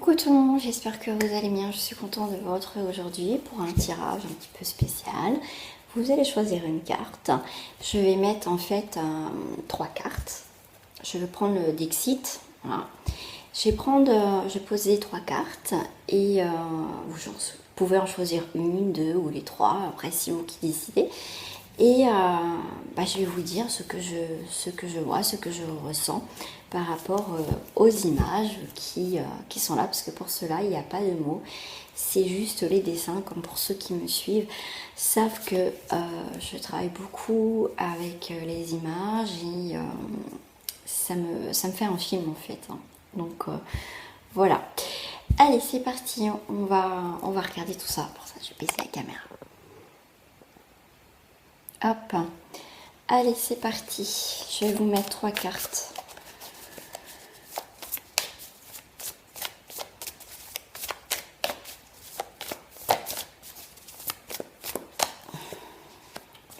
Coucou tout le monde, j'espère que vous allez bien. Je suis contente de vous retrouver aujourd'hui pour un tirage un petit peu spécial. Vous allez choisir une carte. Je vais mettre en fait 3 cartes. Je vais prendre le Dixit. Voilà. Je vais poser 3 cartes et vous pouvez en choisir une, deux ou les 3. Après, c'est vous qui décidez. Et je vais vous dire ce que je vois, ce que je ressens par rapport aux images qui sont là, parce que pour cela, il n'y a pas de mots. C'est juste les dessins, comme pour ceux qui me suivent, savent que je travaille beaucoup avec les images et ça me fait un film en fait. Hein. Donc voilà. Allez, c'est parti, on va regarder tout ça. Pour ça, je vais baisser la caméra. Hop, allez c'est parti, je vais vous mettre 3 cartes.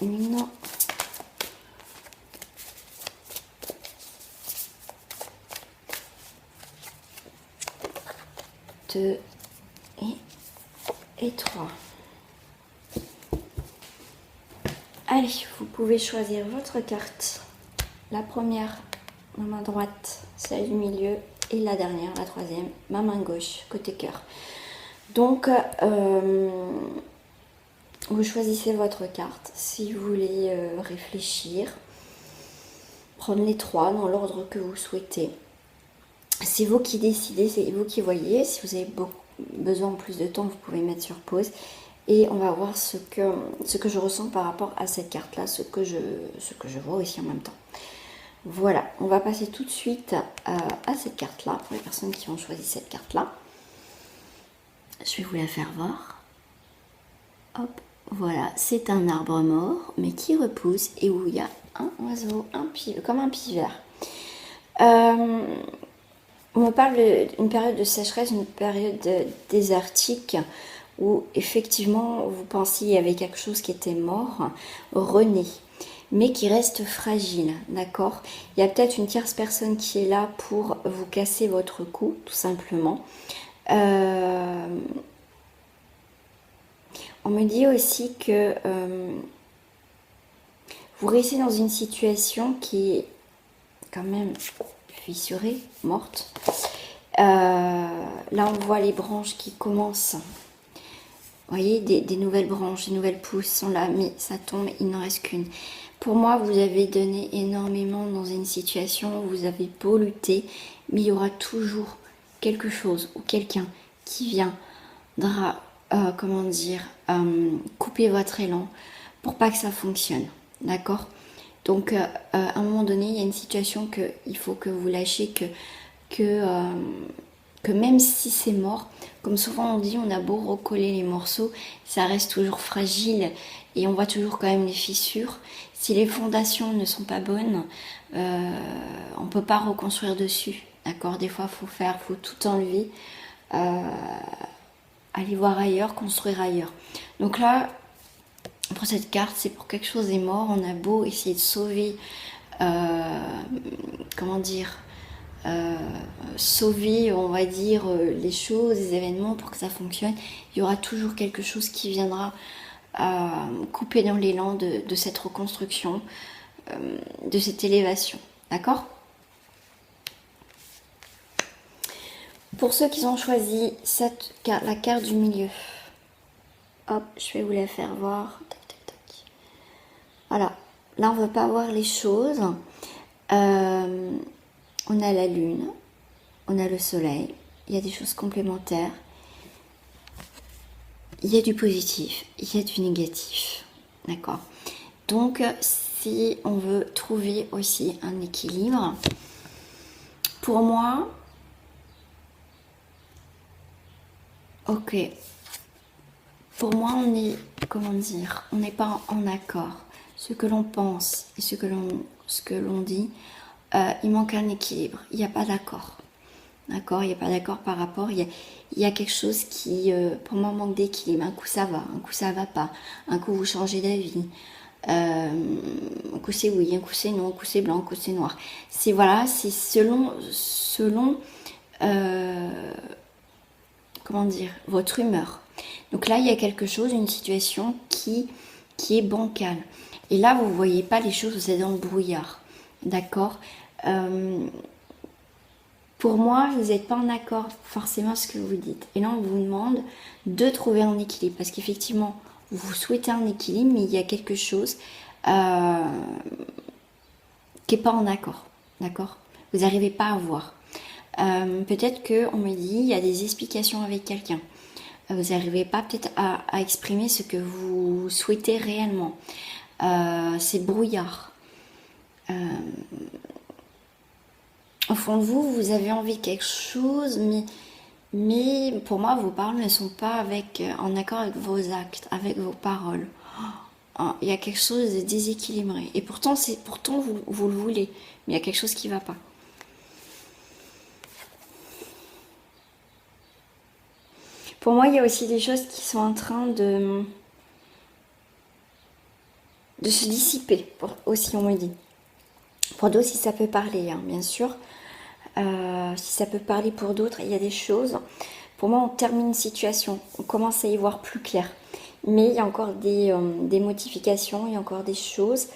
Une, deux et 3. Allez, vous pouvez choisir votre carte. La première, ma main droite, celle du milieu, et la dernière, la troisième, ma main gauche, côté cœur. Donc, vous choisissez votre carte. Si vous voulez réfléchir, prendre les 3 dans l'ordre que vous souhaitez. C'est vous qui décidez, c'est vous qui voyez. Si vous avez besoin de plus de temps, vous pouvez mettre sur pause. Et on va voir ce que je ressens par rapport à cette carte-là, ce que je vois aussi en même temps. Voilà, on va passer tout de suite à cette carte-là, pour les personnes qui ont choisi cette carte-là. Je vais vous la faire voir. Hop, voilà, c'est un arbre mort, mais qui repousse et où il y a un oiseau, comme un pivert. On me parle d'une période de sécheresse, une période désertique, où effectivement vous pensiez qu'il y avait quelque chose qui était mort, rené, mais qui reste fragile, d'accord? Il y a peut-être une tierce personne qui est là pour vous casser votre cou, tout simplement. On me dit aussi que vous restez dans une situation qui est quand même fissurée, morte. Là on voit les branches qui commencent. Vous voyez, des nouvelles branches, des nouvelles pousses sont là, mais ça tombe, il n'en reste qu'une. Pour moi, vous avez donné énormément dans une situation où vous avez beau lutter, mais il y aura toujours quelque chose ou quelqu'un qui viendra, couper votre élan pour pas que ça fonctionne, d'accord? Donc, à un moment donné, il y a une situation qu'il faut que vous lâchiez, que même si c'est mort, comme souvent on dit, on a beau recoller les morceaux, ça reste toujours fragile et on voit toujours quand même les fissures. Si les fondations ne sont pas bonnes, on peut pas reconstruire dessus, d'accord? Des fois, faut tout enlever, aller voir ailleurs, construire ailleurs. Donc là, pour cette carte, c'est pour quelque chose est mort. On a beau essayer de sauver, sauver, on va dire, les choses, les événements pour que ça fonctionne. Il y aura toujours quelque chose qui viendra couper dans l'élan de cette reconstruction, de cette élévation. D'accord? Pour ceux qui ont choisi la carte du milieu, hop, je vais vous la faire voir. Tac, tac, tac. Voilà, là on ne veut pas voir les choses. On a la lune, on a le soleil, il y a des choses complémentaires, il y a du positif, il y a du négatif, d'accord? Donc, si on veut trouver aussi un équilibre, pour moi, ok, pour moi on est, on n'est pas en accord. Ce que l'on pense et ce que l'on dit, il manque un équilibre, il n'y a pas d'accord. D'accord, il n'y a pas d'accord par rapport, il y a quelque chose qui, pour moi, manque d'équilibre. Un coup ça va, un coup ça va pas. Un coup vous changez d'avis. Un coup c'est oui, un coup c'est non, un coup c'est blanc, un coup c'est noir. C'est selon comment dire, votre humeur. Donc là, il y a quelque chose, une situation qui est bancale. Et là, vous ne voyez pas les choses, vous êtes dans le brouillard. D'accord. Pour moi, vous n'êtes pas en accord forcément avec ce que vous dites. Et là, on vous demande de trouver un équilibre. Parce qu'effectivement, vous souhaitez un équilibre, mais il y a quelque chose qui n'est pas en accord. D'accord. Vous n'arrivez pas à voir. Peut-être qu'on me dit, il y a des explications avec quelqu'un. Vous n'arrivez pas peut-être à exprimer ce que vous souhaitez réellement. C'est brouillard. Au fond de vous, vous avez envie de quelque chose, mais pour moi, vos paroles ne sont pas en accord avec vos actes, avec vos paroles. Il y a quelque chose de déséquilibré. Et pourtant, vous le voulez, mais il y a quelque chose qui ne va pas. Pour moi, il y a aussi des choses qui sont en train de se dissiper, aussi on me dit. Pour d'autres, si ça peut parler, hein, bien sûr. Si ça peut parler pour d'autres, il y a des choses. Pour moi, on termine une situation, on commence à y voir plus clair. Mais il y a encore des modifications, il y a encore des choses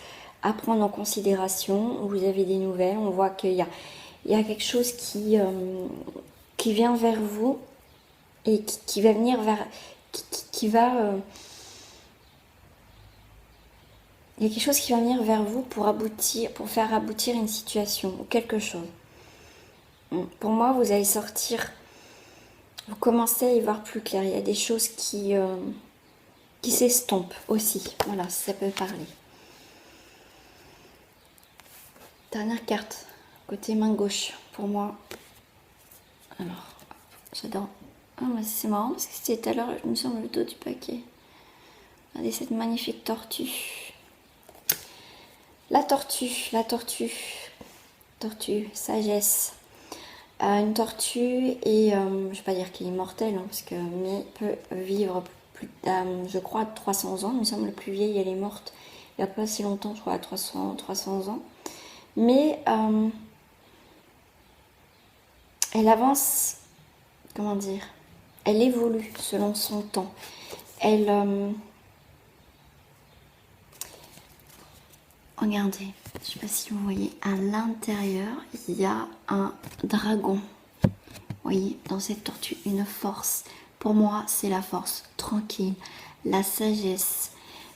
à prendre en considération. Vous avez des nouvelles, on voit qu'il y a quelque chose qui vient vers vous et qui va venir vers... il y a quelque chose qui va venir vers vous pour faire aboutir une situation ou quelque chose. Pour moi, vous allez sortir, vous commencez à y voir plus clair. Il y a des choses qui s'estompent aussi. Voilà, ça peut parler. Dernière carte, côté main gauche, pour moi. Alors, j'adore. Ah, mais c'est marrant parce que c'était tout à l'heure, il me semble, le dos du paquet. Regardez cette magnifique tortue. La tortue, sagesse. Une tortue, et je ne vais pas dire qu'il est mortel, hein, mais peut vivre je crois, 300 ans. Il me semble le plus vieille, elle est morte il n'y a pas si longtemps, je crois, à 300 ans. Mais elle avance, comment dire, elle évolue selon son temps. Regardez, je ne sais pas si vous voyez, à l'intérieur, il y a un dragon. Vous voyez, dans cette tortue, une force. Pour moi, c'est la force tranquille, la sagesse.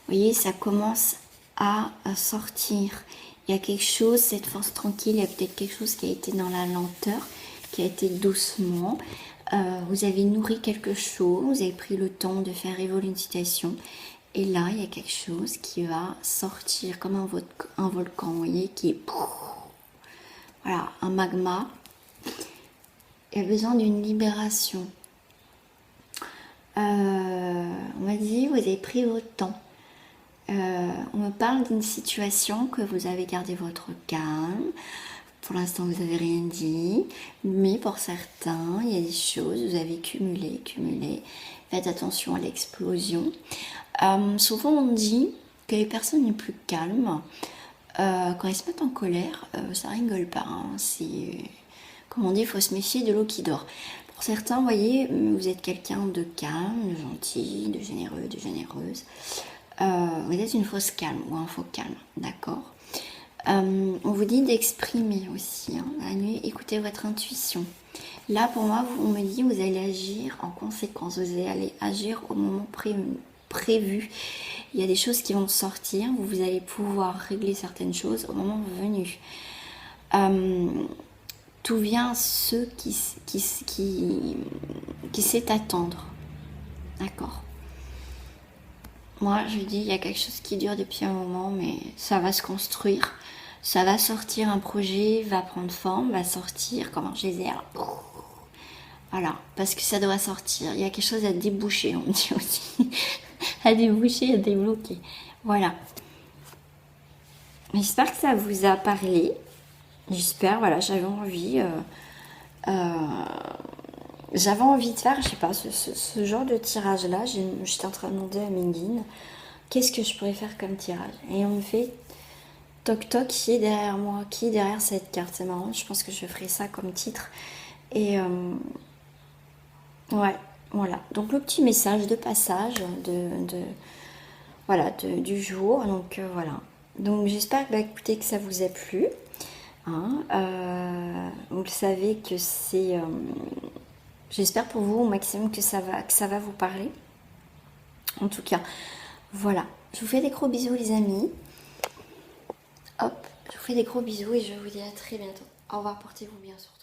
Vous voyez, ça commence à sortir. Il y a quelque chose, cette force tranquille, il y a peut-être quelque chose qui a été dans la lenteur, qui a été doucement. Vous avez nourri quelque chose, vous avez pris le temps de faire évoluer une situation. Et là, il y a quelque chose qui va sortir comme un volcan, vous voyez, qui est... Voilà, un magma. Il y a besoin d'une libération. On m'a dit, vous avez pris votre temps. On me parle d'une situation que vous avez gardé votre calme. Pour l'instant, vous n'avez rien dit. Mais pour certains, il y a des choses, vous avez cumulé. Faites attention à l'explosion. Souvent, on dit que les personnes les plus calmes, quand elles se mettent en colère, ça rigole pas. Hein. Comme on dit, il faut se méfier de l'eau qui dort. Pour certains, vous voyez, vous êtes quelqu'un de calme, de gentil, de généreux, de généreuse. Vous êtes une fausse calme ou un faux calme, d'accord. On vous dit d'exprimer aussi, hein, la nuit, écoutez votre intuition. Là, pour moi, on me dit, vous allez agir en conséquence, vous allez agir au moment prévu. Il y a des choses qui vont sortir, vous allez pouvoir régler certaines choses au moment venu. Tout vient ceux qui sait attendre, d'accord. Moi, je dis, il y a quelque chose qui dure depuis un moment, mais ça va se construire. Ça va sortir, un projet va prendre forme, va sortir comme un geyser. Voilà, parce que ça doit sortir. Il y a quelque chose à déboucher, on dit aussi. À déboucher, à débloquer. Voilà. J'espère que ça vous a parlé. J'espère, voilà, j'avais envie de faire, je sais pas, ce genre de tirage là. J'étais en train de demander à mes guides qu'est-ce que je pourrais faire comme tirage, et on me fait toc toc, qui est derrière moi, qui est derrière cette carte. C'est marrant, je pense que je ferai ça comme titre. Et ouais, Voilà, donc le petit message de passage voilà, du jour. Donc voilà. Donc j'espère que, bah, écoutez, que ça vous a plu. Hein. Vous le savez que c'est... j'espère pour vous au maximum que ça va vous parler. En tout cas, voilà. Je vous fais des gros bisous les amis. Hop, je vous fais des gros bisous et je vous dis à très bientôt. Au revoir, portez-vous bien surtout.